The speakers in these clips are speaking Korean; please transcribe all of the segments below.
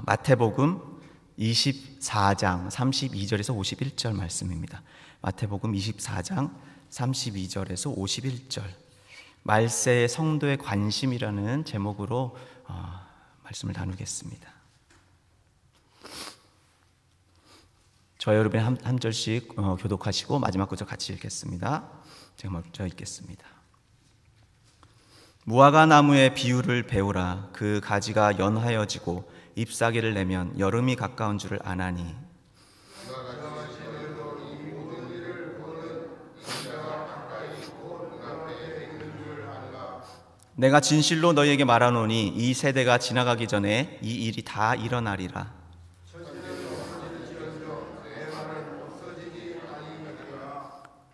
마태복음 24장 32절에서 51절 말씀입니다. 마태복음 24장 32절에서 51절, 말세의 성도의 관심이라는 제목으로 말씀을 나누겠습니다. 저와 여러분이 한 절씩 교독하시고 마지막 구절 같이 읽겠습니다. 제가 먼저 읽겠습니다. 무화과 나무의 비유를 배우라. 그 가지가 연하여지고 잎사귀를 내면 여름이 가까운 줄을 아나니, 내가 진실로 너희에게 말하노니 이 세대가 지나가기 전에 이 일이 다 일어나리라.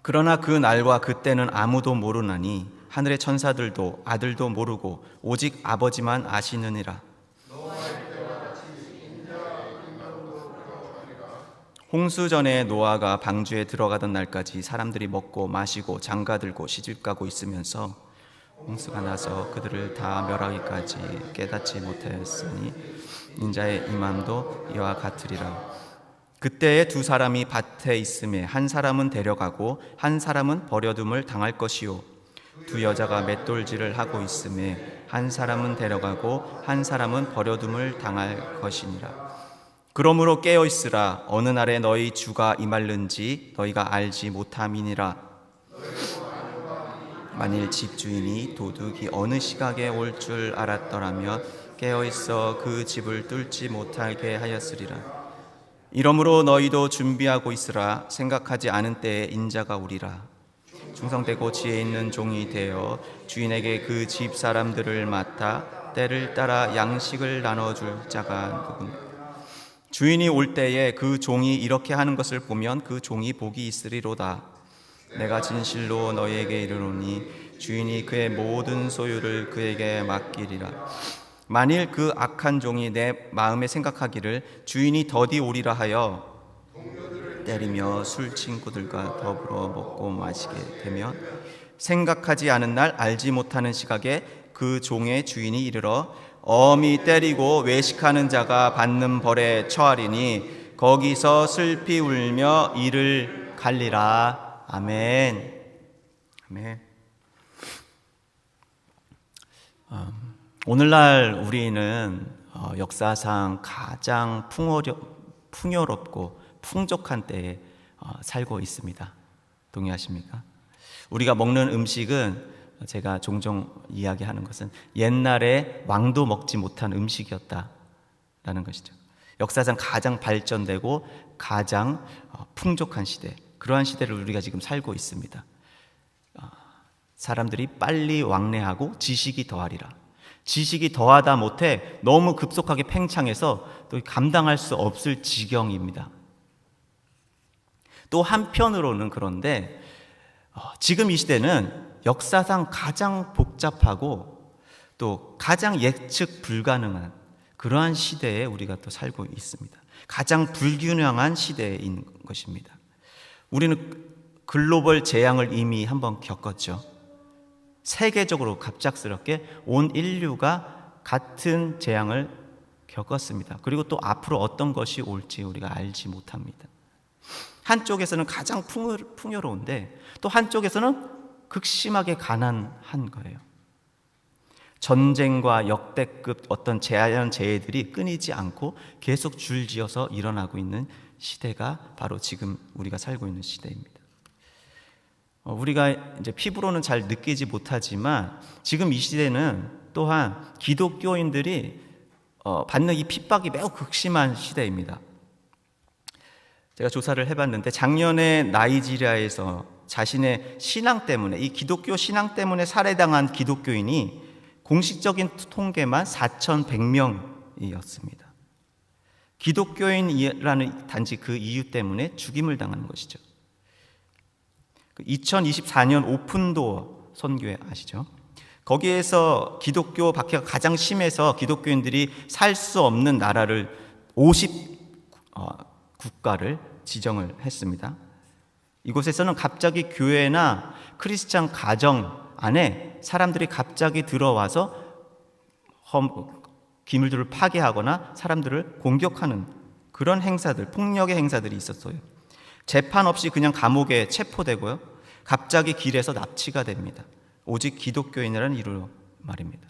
그러나 그 날과 그때는 아무도 모르나니 하늘의 천사들도 아들도 모르고 오직 아버지만 아시느니라. 홍수 전에 노아가 방주에 들어가던 날까지 사람들이 먹고 마시고 장가들고 시집가고 있으면서 홍수가 나서 그들을 다 멸하기까지 깨닫지 못하였으니 인자의 임함도 이와 같으리라. 그때에 두 사람이 밭에 있음에 한 사람은 데려가고 한 사람은 버려둠을 당할 것이요, 두 여자가 맷돌질을 하고 있음에 한 사람은 데려가고 한 사람은 버려둠을 당할 것이니라. 그러므로 깨어 있으라. 어느 날에 너희 주가 임할는지 너희가 알지 못함이니라. 만일 집주인이 도둑이 어느 시각에 올 줄 알았더라면 깨어 있어 그 집을 뚫지 못하게 하였으리라. 이러므로 너희도 준비하고 있으라. 생각하지 않은 때에 인자가 오리라. 충성되고 지혜 있는 종이 되어 주인에게 그 집 사람들을 맡아 때를 따라 양식을 나눠줄 자가 누구냐. 주인이 올 때에 그 종이 이렇게 하는 것을 보면 그 종이 복이 있으리로다. 내가 진실로 너희에게 이르노니 주인이 그의 모든 소유를 그에게 맡기리라. 만일 그 악한 종이 내 마음에 생각하기를 주인이 더디 오리라 하여 때리며 술 친구들과 더불어 먹고 마시게 되면 생각하지 않은 날 알지 못하는 시각에 그 종의 주인이 이르러 엄히 때리고 외식하는 자가 받는 벌에 처하리니 거기서 슬피 울며 이를 갈리라. 아멘. 아멘. 오늘날 우리는 역사상 가장 풍요롭고 풍족한 때에 살고 있습니다. 동의하십니까? 우리가 먹는 음식은 제가 종종 이야기하는 것은 옛날에 왕도 먹지 못한 음식이었다라는 것이죠. 역사상 가장 발전되고 가장 풍족한 시대, 그러한 시대를 우리가 지금 살고 있습니다. 사람들이 빨리 왕래하고 지식이 더하리라. 지식이 더하다 못해 너무 급속하게 팽창해서 또 감당할 수 없을 지경입니다. 또 한편으로는 그런데 지금 이 시대는 역사상 가장 복잡하고 또 가장 예측 불가능한 그러한 시대에 우리가 또 살고 있습니다. 가장 불균형한 시대인 것입니다. 우리는 글로벌 재앙을 이미 한번 겪었죠. 세계적으로 갑작스럽게 온 인류가 같은 재앙을 겪었습니다. 그리고 또 앞으로 어떤 것이 올지 우리가 알지 못합니다. 한쪽에서는 가장 풍요로운데 또 한쪽에서는 극심하게 가난한 거예요. 전쟁과 역대급 어떤 자연재해들이 끊이지 않고 계속 줄지어서 일어나고 있는 시대가 바로 지금 우리가 살고 있는 시대입니다. 우리가 이제 피부로는 잘 느끼지 못하지만 지금 이 시대는 또한 기독교인들이 받는 이 핍박이 매우 극심한 시대입니다. 제가 조사를 해봤는데 작년에 나이지리아에서 자신의 신앙 때문에, 이 기독교 신앙 때문에 살해당한 기독교인이 공식적인 통계만 4,100명이었습니다. 기독교인이라는 단지 그 이유 때문에 죽임을 당하는 것이죠. 2024년 오픈도어 선교회 아시죠? 거기에서 기독교 박해가 가장 심해서 기독교인들이 살 수 없는 나라를 50국가를 지정을 했습니다. 이곳에서는 갑자기 교회나 크리스찬 가정 안에 사람들이 갑자기 들어와서 기물들을 파괴하거나 사람들을 공격하는 그런 행사들, 폭력의 행사들이 있었어요. 재판 없이 그냥 감옥에 체포되고요. 갑자기 길에서 납치가 됩니다. 오직 기독교인이라는 이유로 말입니다.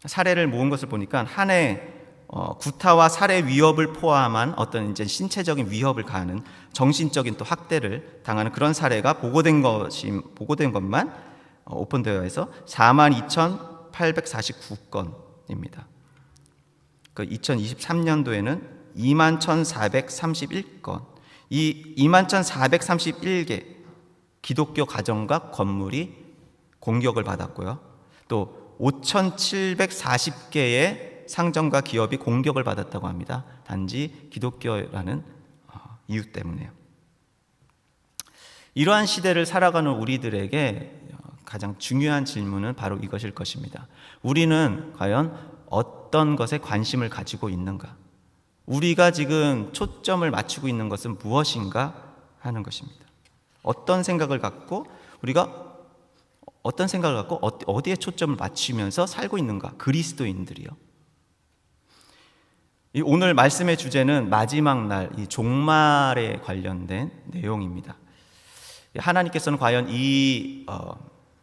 사례를 모은 것을 보니까 한 해 구타와 살해 위협을 포함한 어떤 이제 신체적인 위협을 가하는 정신적인 또 학대를 당하는 그런 사례가 보고된 것만 오픈되어 있어 42,849건입니다. 그 2023년도에는 21,431건, 이 21,431개 기독교 가정과 건물이 공격을 받았고요. 또 5,740개의 상점과 기업이 공격을 받았다고 합니다. 단지 기독교라는 이유 때문에요. 이러한 시대를 살아가는 우리들에게 가장 중요한 질문은 바로 이것일 것입니다. 우리는 과연 어떤 것에 관심을 가지고 있는가? 우리가 지금 초점을 맞추고 있는 것은 무엇인가 하는 것입니다. 어떤 생각을 갖고 어디에 초점을 맞추면서 살고 있는가? 그리스도인들이요. 오늘 말씀의 주제는 마지막 날, 이 종말에 관련된 내용입니다. 하나님께서는 과연 이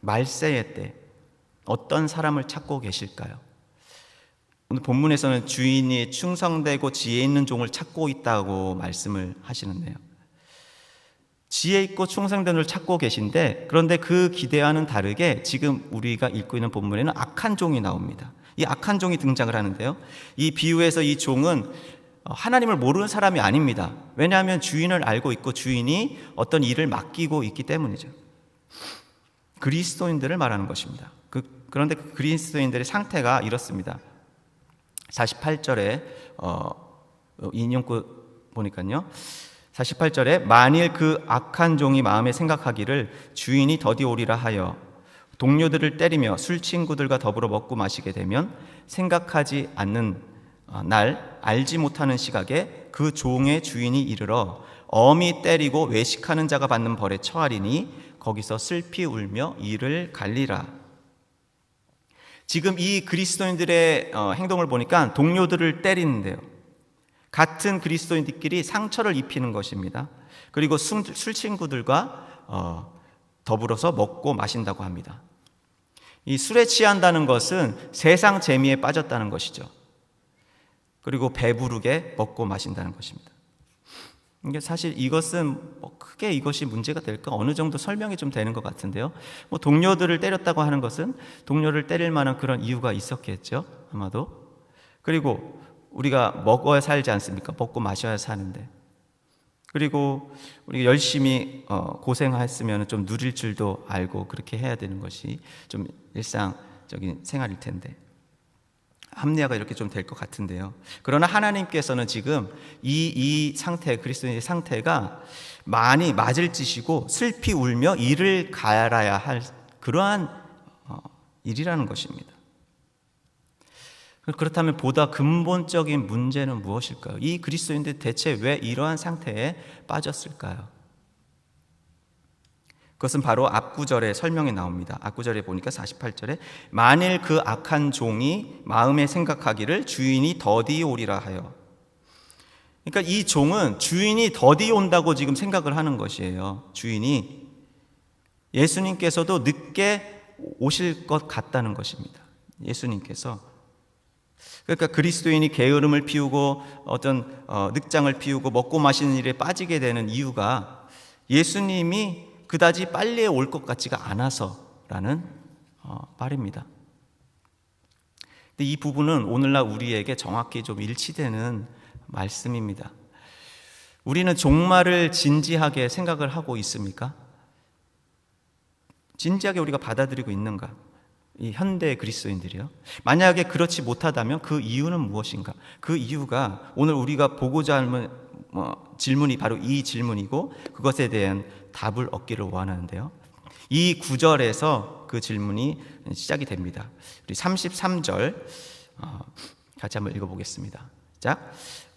말세의 때 어떤 사람을 찾고 계실까요? 오늘 본문에서는 주인이 충성되고 지혜 있는 종을 찾고 있다고 말씀을 하시는데요. 지혜 있고 충성된 종을 찾고 계신데, 그런데 그 기대와는 다르게 지금 우리가 읽고 있는 본문에는 악한 종이 나옵니다. 이 악한 종이 등장을 하는데요. 이 비유에서 이 종은 하나님을 모르는 사람이 아닙니다. 왜냐하면 주인을 알고 있고 주인이 어떤 일을 맡기고 있기 때문이죠. 그리스도인들을 말하는 것입니다. 그런데 그 그리스도인들의 상태가 이렇습니다. 48절에 인용구 보니까요. 48절에 만일 그 악한 종이 마음에 생각하기를 주인이 더디 오리라 하여 동료들을 때리며 술 친구들과 더불어 먹고 마시게 되면 생각하지 않는 날 알지 못하는 시각에 그 종의 주인이 이르러 엄히 때리고 외식하는 자가 받는 벌에 처하리니 거기서 슬피 울며 이를 갈리라. 지금 이 그리스도인들의 행동을 보니까 동료들을 때리는데요. 같은 그리스도인들끼리 상처를 입히는 것입니다. 그리고 술 친구들과 더불어서 먹고 마신다고 합니다. 이 술에 취한다는 것은 세상 재미에 빠졌다는 것이죠. 그리고 배부르게 먹고 마신다는 것입니다. 이게 사실 이것은 크게 이것이 문제가 될까 어느 정도 설명이 좀 되는 것 같은데요. 동료들을 때렸다고 하는 것은 동료를 때릴 만한 그런 이유가 있었겠죠, 아마도. 그리고 우리가 먹어야 살지 않습니까? 먹고 마셔야 사는데. 그리고 우리가 열심히 고생했으면 좀 누릴 줄도 알고 그렇게 해야 되는 것이 좀 일상적인 생활일 텐데, 합리화가 이렇게 좀 될 것 같은데요. 그러나 하나님께서는 지금 이 상태, 그리스도인의 상태가 많이 맞을 짓이고 슬피 울며 이를 갈아야 할 그러한 일이라는 것입니다. 그렇다면 보다 근본적인 문제는 무엇일까요? 이 그리스도인들 대체 왜 이러한 상태에 빠졌을까요? 그것은 바로 앞구절에 설명이 나옵니다. 앞구절에 보니까 48절에 만일 그 악한 종이 마음에 생각하기를 주인이 더디 오리라 하여. 그러니까 이 종은 주인이 더디 온다고 지금 생각을 하는 것이에요. 주인이. 예수님께서도 늦게 오실 것 같다는 것입니다. 예수님께서. 그러니까 그리스도인이 게으름을 피우고 어떤 늑장을 피우고 먹고 마시는 일에 빠지게 되는 이유가 예수님이 그다지 빨리 올 것 같지가 않아서라는 말입니다. 근데 이 부분은 오늘날 우리에게 정확히 좀 일치되는 말씀입니다. 우리는 종말을 진지하게 생각을 하고 있습니까? 진지하게 우리가 받아들이고 있는가? 이 현대 그리스도인들이요. 만약에 그렇지 못하다면 그 이유는 무엇인가? 그 이유가 오늘 우리가 보고자 하는 질문이 바로 이 질문이고 그것에 대한 답을 얻기를 원하는데요. 이 구절에서 그 질문이 시작이 됩니다. 우리 33절 같이 한번 읽어보겠습니다. 자,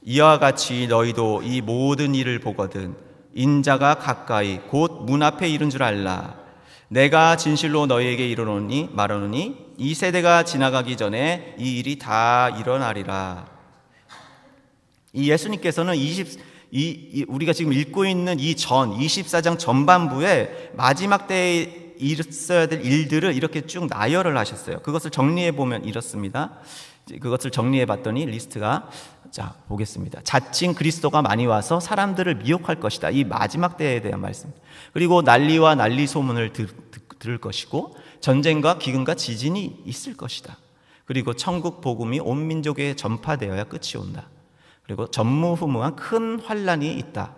이와 같이 너희도 이 모든 일을 보거든 인자가 가까이 곧 문 앞에 이른 줄 알라. 내가 진실로 너희에게 이르노니 말하노니 이 세대가 지나가기 전에 이 일이 다 일어나리라. 이 예수님께서는 우리가 지금 읽고 있는 이 24장 전반부에 마지막 때에 있어야 될 일들을 이렇게 쭉 나열을 하셨어요. 그것을 정리해 보면 이렇습니다. 그것을 정리해 봤더니 리스트가, 자, 보겠습니다. 자칭 그리스도가 많이 와서 사람들을 미혹할 것이다. 이 마지막 때에 대한 말씀. 그리고 난리와 난리 소문을 들을 것이고, 전쟁과 기근과 지진이 있을 것이다. 그리고 천국 복음이 온 민족에 전파되어야 끝이 온다. 그리고 전무후무한 큰 환란이 있다.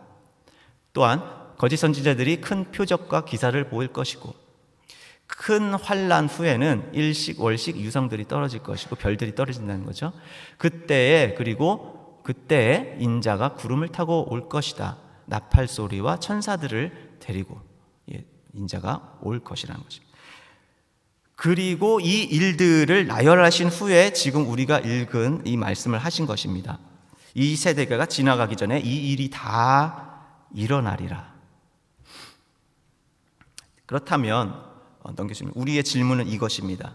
또한 거짓 선지자들이 큰 표적과 기사를 보일 것이고, 큰 환란 후에는 일식 월식 유성들이 떨어질 것이고 별들이 떨어진다는 거죠. 그때에 인자가 구름을 타고 올 것이다. 나팔 소리와 천사들을 데리고 인자가 올 것이라는 것입니다. 그리고 이 일들을 나열하신 후에 지금 우리가 읽은 이 말씀을 하신 것입니다. 이 세대가 지나가기 전에 이 일이 다 일어나리라. 그렇다면 넘겨주시면 우리의 질문은 이것입니다.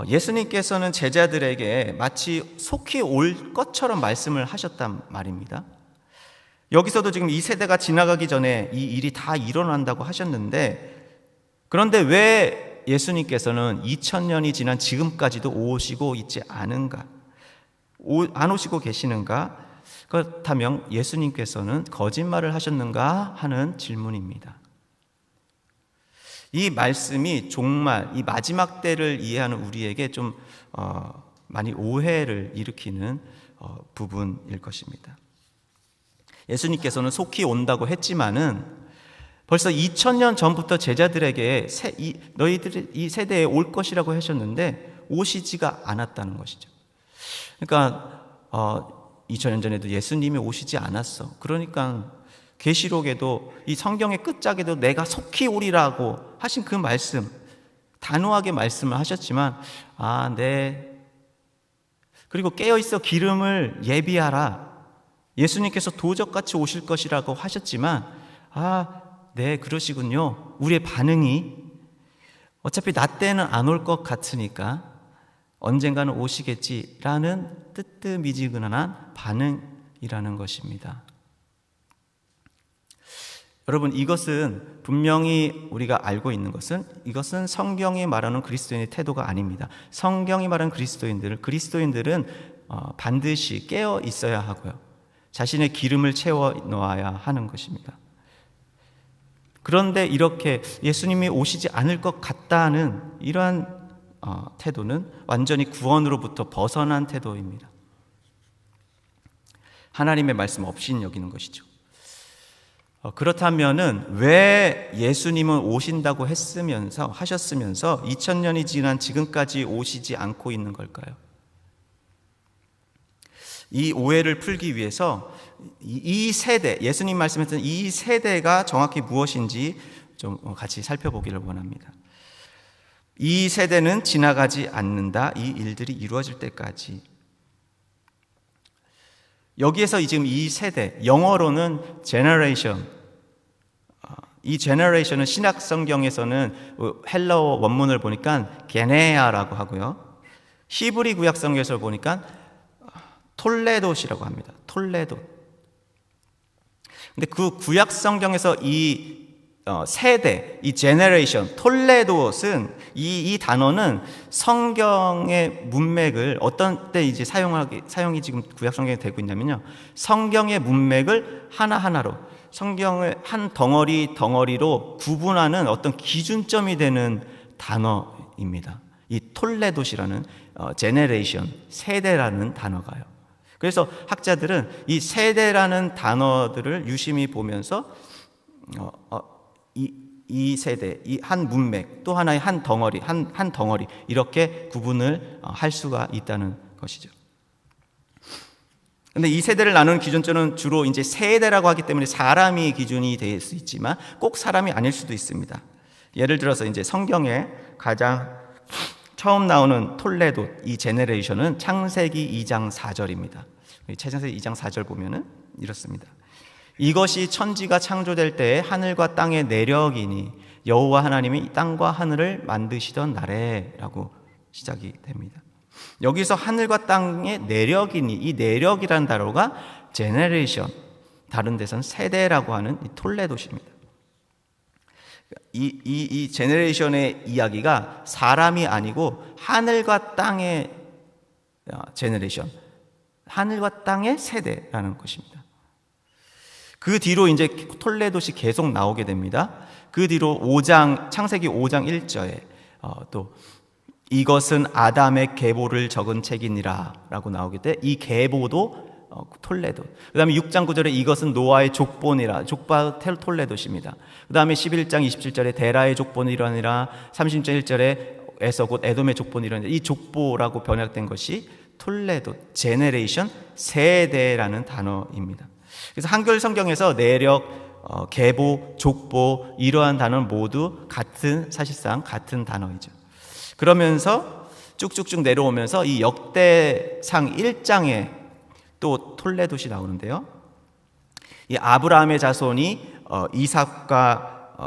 예수님께서는 제자들에게 마치 속히 올 것처럼 말씀을 하셨단 말입니다. 여기서도 지금 이 세대가 지나가기 전에 이 일이 다 일어난다고 하셨는데, 그런데 왜 예수님께서는 2000년이 지난 지금까지도 오시고 있지 않은가? 안 오시고 계시는가? 그렇다면 예수님께서는 거짓말을 하셨는가 하는 질문입니다. 이 말씀이 정말 이 마지막 때를 이해하는 우리에게 좀 많이 오해를 일으키는 부분일 것입니다. 예수님께서는 속히 온다고 했지만은 벌써 2000년 전부터 제자들에게 너희들이 이 세대에 올 것이라고 하셨는데 오시지가 않았다는 것이죠. 그러니까 2000년 전에도 예수님이 오시지 않았어. 그러니까 계시록에도 이 성경의 끝짝에도 내가 속히 오리라고 하신 그 말씀, 단호하게 말씀을 하셨지만, 네. 그리고 깨어있어 기름을 예비하라. 예수님께서 도적같이 오실 것이라고 하셨지만, 네, 그러시군요. 우리의 반응이 어차피 나 때는 안 올 것 같으니까 언젠가는 오시겠지라는 뜨뜻미지근한 반응이라는 것입니다. 여러분, 이것은 분명히 우리가 알고 있는 것은 이것은 성경이 말하는 그리스도인의 태도가 아닙니다. 성경이 말하는 그리스도인들은 반드시 깨어 있어야 하고요. 자신의 기름을 채워 놓아야 하는 것입니다. 그런데 이렇게 예수님이 오시지 않을 것 같다는 이러한 태도는 완전히 구원으로부터 벗어난 태도입니다. 하나님의 말씀 없이 여기는 것이죠. 그렇다면은 왜 예수님은 오신다고 하셨으면서 2000년이 지난 지금까지 오시지 않고 있는 걸까요? 이 오해를 풀기 위해서 이 세대, 예수님 말씀했던 이 세대가 정확히 무엇인지 좀 같이 살펴보기를 원합니다. 이 세대는 지나가지 않는다. 이 일들이 이루어질 때까지. 여기에서 지금 이 세대, 영어로는 generation, 이 generation은 신약 성경에서는 헬라어 원문을 보니까 게네아라고 하고요. 히브리 구약 성경에서 보니까 톨레돗이라고 합니다. 톨레돗. 근데 그 구약 성경에서 이 세대, 이 generation, 톨레돗은 이 단어는 성경의 문맥을 어떤 때 이제 사용이 지금 구약 성경에 되고 있냐면요. 성경의 문맥을 하나하나로 성경을 한 덩어리로 구분하는 어떤 기준점이 되는 단어입니다. 이 톨레돗이라는 generation, 세대라는 단어가요. 그래서 학자들은 이 세대라는 단어들을 유심히 보면서 이 세대, 이 한 문맥, 또 하나의 한 덩어리 이렇게 구분을 할 수가 있다는 것이죠. 근데 이 세대를 나누는 기준점은 주로 이제 세대라고 하기 때문에 사람이 기준이 될 수 있지만 꼭 사람이 아닐 수도 있습니다. 예를 들어서 이제 성경에 가장 처음 나오는 톨레돗, 이 제네레이션은 창세기 2장 4절입니다. 창세기 2장 4절 보면은 이렇습니다. 이것이 천지가 창조될 때에 하늘과 땅의 내력이니 여호와 하나님이 땅과 하늘을 만드시던 날에라고 시작이 됩니다. 여기서 하늘과 땅의 내력이니, 이 내력이라는 단어가 제너레이션, 다른 데서는 세대라고 하는 이 톨레도시입니다. 이 제너레이션의 이야기가 사람이 아니고 하늘과 땅의 제너레이션, 하늘과 땅의 세대라는 것입니다. 그 뒤로 이제 톨레도시 계속 나오게 됩니다. 그 뒤로 창세기 5장 1절에 또 이것은 아담의 계보를 적은 책이니라 라고 나오게 돼, 이 계보도 톨레도. 그 다음에 6장 9절에 이것은 노아의 족본이라, 족바 톨레도시입니다. 그 다음에 11장 27절에 데라의 족본이라니라, 30장 1절에 곧 에돔의 족본이라니라. 이 족보라고 번역된 것이 톨레도, 제네레이션, 세대라는 단어입니다. 그래서 한글 성경에서 내력, 계보, 족보 이러한 단어는 모두 사실상 같은 단어이죠. 그러면서 쭉쭉쭉 내려오면서 이 역대상 1장에 또 톨레도시 나오는데요. 이 아브라함의 자손이 이삭과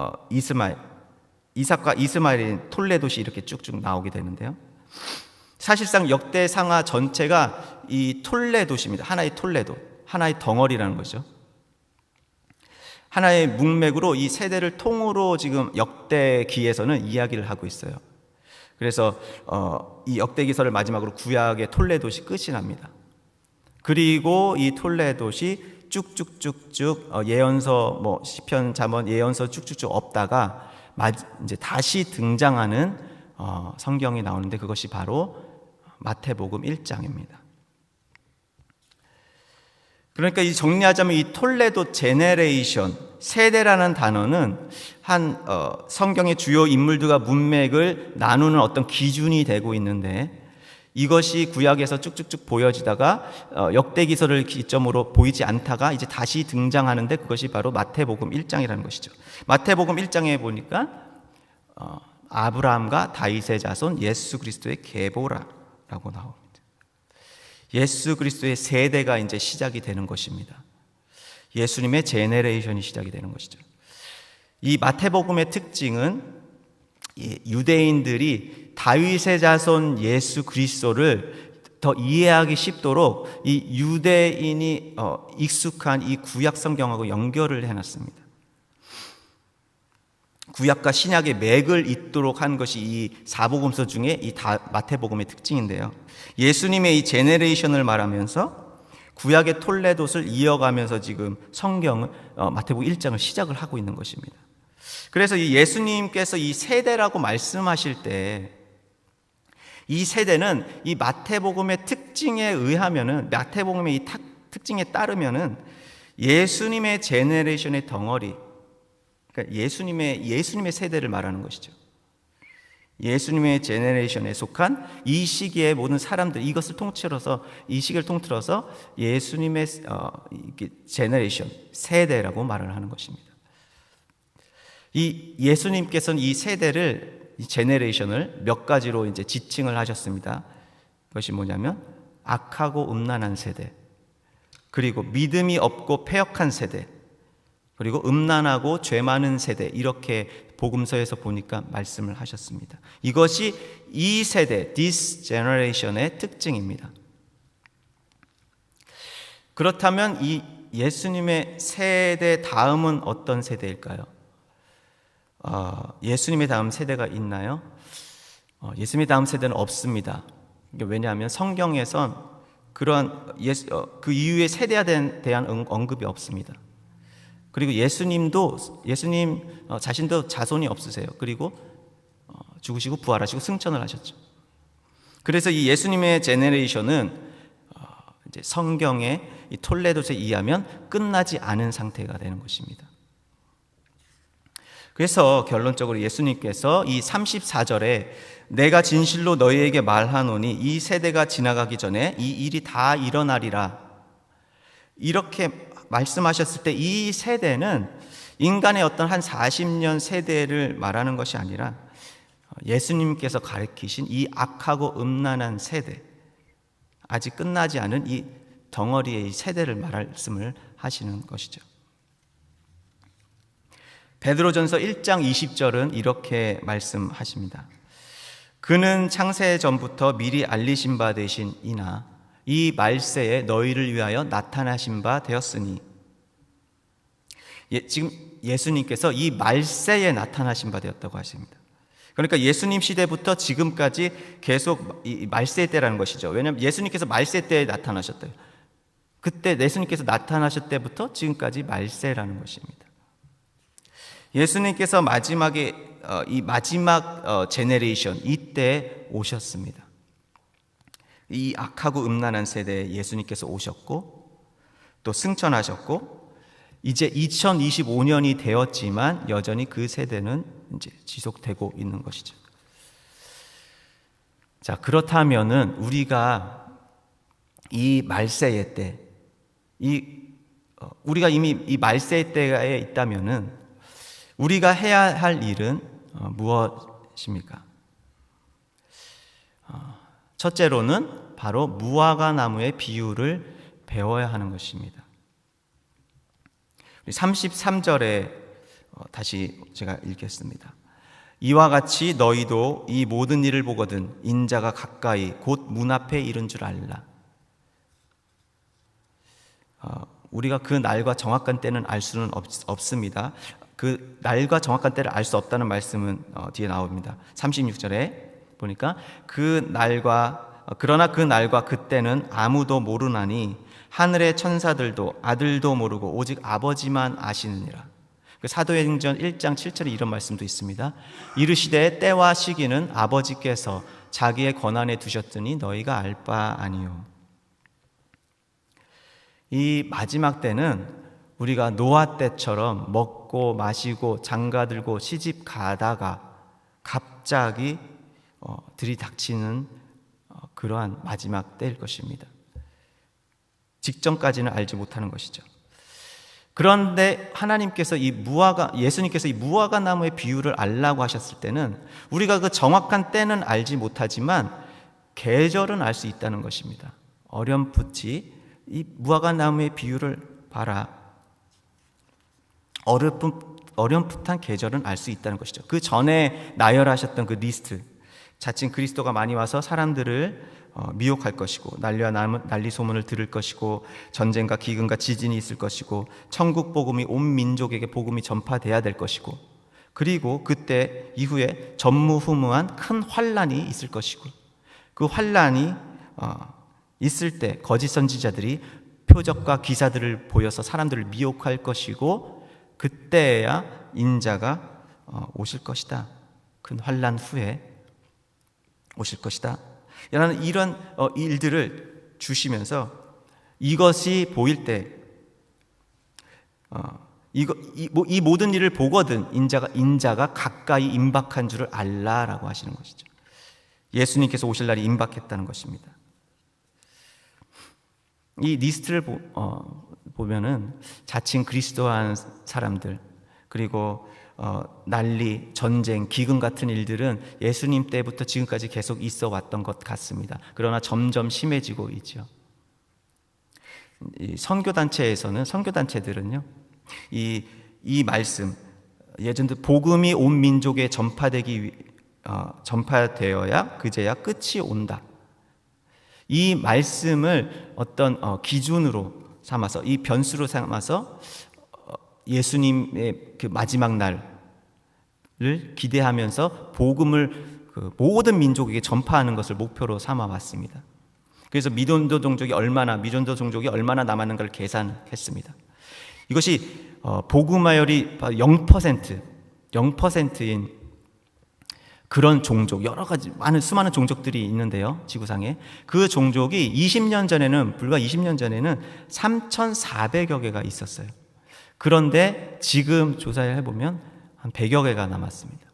이스마엘인 톨레도시 이렇게 쭉쭉 나오게 되는데요. 사실상 역대상하 전체가 이 톨레도시입니다. 하나의 톨레도, 하나의 덩어리라는 거죠. 하나의 문맥으로 이 세대를 통으로 지금 역대기에서는 이야기를 하고 있어요. 그래서 이 역대기서를 마지막으로 구약의 톨레도시 끝이 납니다. 그리고 이 톨레도시 쭉쭉쭉쭉 예언서, 시편, 잠언, 예언서 쭉쭉쭉 엎다가 이제 다시 등장하는 성경이 나오는데, 그것이 바로 마태복음 1장입니다. 그러니까 이 정리하자면 이 톨레도 제네레이션, 세대라는 단어는 한 성경의 주요 인물들과 문맥을 나누는 어떤 기준이 되고 있는데, 이것이 구약에서 쭉쭉쭉 보여지다가 역대기서를 기점으로 보이지 않다가 이제 다시 등장하는데, 그것이 바로 마태복음 1장이라는 것이죠. 마태복음 1장에 보니까 아브라함과 다윗의 자손 예수 그리스도의 계보라라고 나옵니다. 예수 그리스도의 세대가 이제 시작이 되는 것입니다. 예수님의 제네레이션이 시작이 되는 것이죠. 이 마태복음의 특징은 유대인들이 다윗의 자손 예수 그리스도를 더 이해하기 쉽도록 이 유대인이 익숙한 이 구약 성경하고 연결을 해놨습니다. 구약과 신약의 맥을 잇도록 한 것이 이 사복음서 중에 이 마태복음의 특징인데요. 예수님의 이 제네레이션을 말하면서 구약의 톨레도를 이어가면서 지금 성경은 마태복음 1장을 시작을 하고 있는 것입니다. 그래서 이 예수님께서 이 세대라고 말씀하실 때, 이 세대는 이 마태복음의 특징에 의하면은, 마태복음의 이 특징에 따르면은 예수님의 제네레이션의 덩어리, 그러니까 예수님의 세대를 말하는 것이죠. 예수님의 제네레이션에 속한 이 시기의 모든 사람들, 이것을 통틀어서, 이 시기를 통틀어서 예수님의 제네레이션, 세대라고 말을 하는 것입니다. 이 예수님께서는 이 세대를, 이 제네레이션을 몇 가지로 이제 지칭을 하셨습니다. 그것이 뭐냐면 악하고 음란한 세대, 그리고 믿음이 없고 패역한 세대, 그리고 음란하고 죄 많은 세대, 이렇게 복음서에서 보니까 말씀을 하셨습니다. 이것이 이 세대, this generation의 특징입니다. 그렇다면 이 예수님의 세대 다음은 어떤 세대일까요? 예수님의 다음 세대가 있나요? 예수님의 다음 세대는 없습니다. 왜냐하면 성경에선 그런 그 이후의 세대에 대한 언급이 없습니다. 그리고 예수님 자신도 자손이 없으세요. 그리고 죽으시고 부활하시고 승천을 하셨죠. 그래서 이 예수님의 제네레이션은 이제 성경의 이 톨레도에 의하면 끝나지 않은 상태가 되는 것입니다. 그래서 결론적으로 예수님께서 이 34절에 내가 진실로 너희에게 말하노니 이 세대가 지나가기 전에 이 일이 다 일어나리라, 이렇게 말씀하셨을 때 이 세대는 인간의 어떤 한 40년 세대를 말하는 것이 아니라 예수님께서 가르치신 이 악하고 음란한 세대, 아직 끝나지 않은 이 덩어리의 이 세대를 말씀을 하시는 것이죠. 베드로전서 1장 20절은 이렇게 말씀하십니다. 그는 창세 전부터 미리 알리신 바 되신 이나 이 말세에 너희를 위하여 나타나신 바 되었으니, 지금 예수님께서 이 말세에 나타나신 바 되었다고 하십니다. 그러니까 예수님 시대부터 지금까지 계속 이 말세 때라는 것이죠. 왜냐하면 예수님께서 말세 때에 나타나셨대요. 그때 예수님께서 나타나셨을 때부터 지금까지 말세라는 것입니다. 예수님께서 이 마지막 제네레이션, 이때 오셨습니다. 이 악하고 음란한 세대에 예수님께서 오셨고 또 승천하셨고, 이제 2025년이 되었지만 여전히 그 세대는 이제 지속되고 있는 것이죠. 자, 그렇다면은 우리가 이 말세의 때, 우리가 이미 이 말세의 때에 있다면은 우리가 해야 할 일은 무엇입니까? 첫째로는 바로 무화과 나무의 비유를 배워야 하는 것입니다. 33절에 다시 제가 읽겠습니다. 이와 같이 너희도 이 모든 일을 보거든 인자가 가까이 곧 문 앞에 이른 줄 알라. 우리가 그 날과 정확한 때는 알 수는 없습니다. 그 날과 정확한 때를 알 수 없다는 말씀은 뒤에 나옵니다. 36절에 보니까 그러나 그 날과 그때는 아무도 모르나니 하늘의 천사들도 아들도 모르고 오직 아버지만 아시느니라. 사도행전 1장 7절에 이런 말씀도 있습니다. 이르시되 때와 시기는 아버지께서 자기의 권한에 두셨더니 너희가 알 바 아니요. 이 마지막 때는 우리가 노아 때처럼 먹고 마시고 장가들고 시집 가다가 갑자기 들이닥치는 그러한 마지막 때일 것입니다. 직전까지는 알지 못하는 것이죠. 그런데 예수님께서 이 무화과 나무의 비유를 알라고 하셨을 때는 우리가 그 정확한 때는 알지 못하지만 계절은 알 수 있다는 것입니다. 어렴풋이 이 무화과 나무의 비유를 봐라. 어렴풋한 계절은 알 수 있다는 것이죠. 그 전에 나열하셨던 그 리스트, 자칭 그리스도가 많이 와서 사람들을 미혹할 것이고 난리와 난리 소문을 들을 것이고 전쟁과 기근과 지진이 있을 것이고 천국 복음이 온 민족에게 복음이 전파돼야 될 것이고, 그리고 그때 이후에 전무후무한 큰 환란이 있을 것이고, 그 환란이 있을 때 거짓 선지자들이 표적과 기사들을 보여서 사람들을 미혹할 것이고, 그때야 인자가 오실 것이다. 큰 환란 후에 오실 것이다. 라는 이런 일들을 주시면서 이것이 보일 때 이 모든 일을 보거든 인자가 가까이 임박한 줄을 알라라고 하시는 것이죠. 예수님께서 오실 날이 임박했다는 것입니다. 이 리스트를 보면은 자칭 그리스도한 사람들, 그리고 난리, 전쟁, 기근 같은 일들은 예수님 때부터 지금까지 계속 있어 왔던 것 같습니다. 그러나 점점 심해지고 있죠. 이 선교단체들은요, 이 말씀, 예전에 복음이 온 민족에 전파되어야 그제야 끝이 온다. 이 말씀을 어떤 기준으로 삼아서, 이 변수로 삼아서 예수님의 그 마지막 날을 기대하면서 복음을 모든 민족에게 전파하는 것을 목표로 삼아 왔습니다. 그래서 미존도 종족이 얼마나 남았는가를 계산했습니다. 이것이 복음화율이 0%인 그런 종족, 여러 가지 수많은 종족들이 있는데요, 지구상에. 그 종족이 불과 20년 전에는 3,400여 개가 있었어요. 그런데 지금 조사를 해보면 한 100여 개가 남았습니다.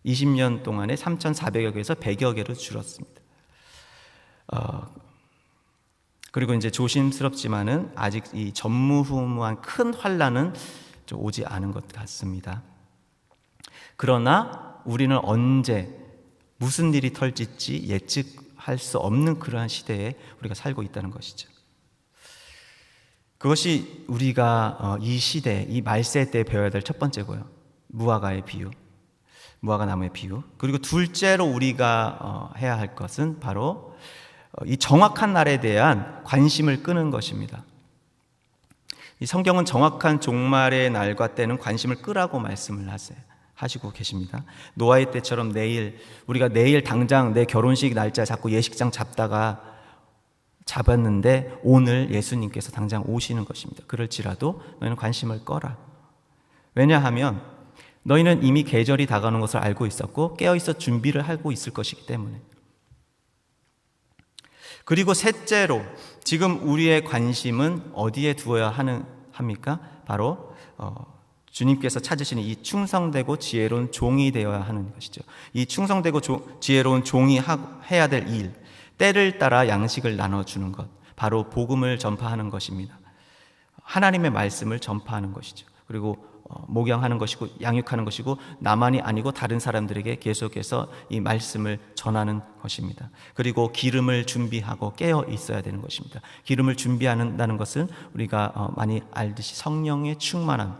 20년 동안에 3,400여 개에서 100여 개로 줄었습니다. 그리고 이제 조심스럽지만은 아직 이 전무후무한 큰 환란은 좀 오지 않은 것 같습니다. 그러나 우리는 언제 무슨 일이 펼칠지 예측할 수 없는 그러한 시대에 우리가 살고 있다는 것이죠. 그것이 우리가 이 시대, 이 말세 때 배워야 될 첫 번째고요. 무화과의 비유, 무화과 나무의 비유. 그리고 둘째로 우리가 해야 할 것은 바로 이 정확한 날에 대한 관심을 끄는 것입니다. 이 성경은 정확한 종말의 날과 때는 관심을 끄라고 말씀을 하시고 계십니다. 노아의 때처럼 우리가 내일 당장 내 결혼식 날짜 잡고 예식장 잡았는데 오늘 예수님께서 당장 오시는 것입니다. 그럴지라도 너희는 관심을 꺼라. 왜냐하면 너희는 이미 계절이 다가오는 것을 알고 있었고 깨어있어 준비를 하고 있을 것이기 때문에. 그리고 셋째로 지금 우리의 관심은 어디에 두어야 합니까? 바로 주님께서 찾으시는 이 충성되고 지혜로운 종이 되어야 하는 것이죠. 이 충성되고 지혜로운 종이 해야 될 일, 때를 따라 양식을 나눠주는 것, 바로 복음을 전파하는 것입니다. 하나님의 말씀을 전파하는 것이죠. 그리고 목양하는 것이고 양육하는 것이고 나만이 아니고 다른 사람들에게 계속해서 이 말씀을 전하는 것입니다. 그리고 기름을 준비하고 깨어 있어야 되는 것입니다. 기름을 준비한다는 것은 우리가 많이 알듯이 성령의 충만한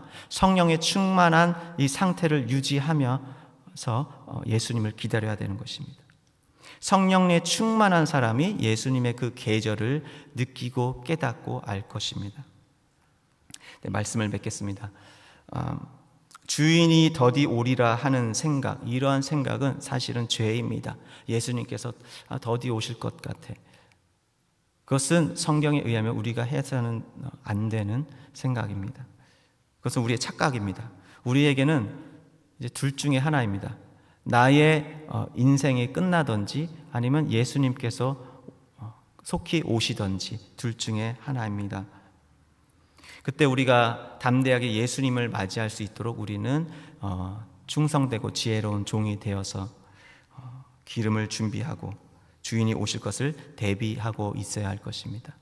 이 상태를 유지하면서 예수님을 기다려야 되는 것입니다. 성령의 충만한 사람이 예수님의 그 계절을 느끼고 깨닫고 알 것입니다. 네, 말씀을 맺겠습니다. 주인이 더디 오리라 하는 생각, 이러한 생각은 사실은 죄입니다. 예수님께서 더디 오실 것 같아. 그것은 성경에 의하면 우리가 해서는 안 되는 생각입니다. 그것은 우리의 착각입니다. 우리에게는 이제 둘 중에 하나입니다. 나의 인생이 끝나든지 아니면 예수님께서 속히 오시든지 둘 중에 하나입니다. 그때 우리가 담대하게 예수님을 맞이할 수 있도록 우리는 충성되고 지혜로운 종이 되어서 기름을 준비하고 주인이 오실 것을 대비하고 있어야 할 것입니다.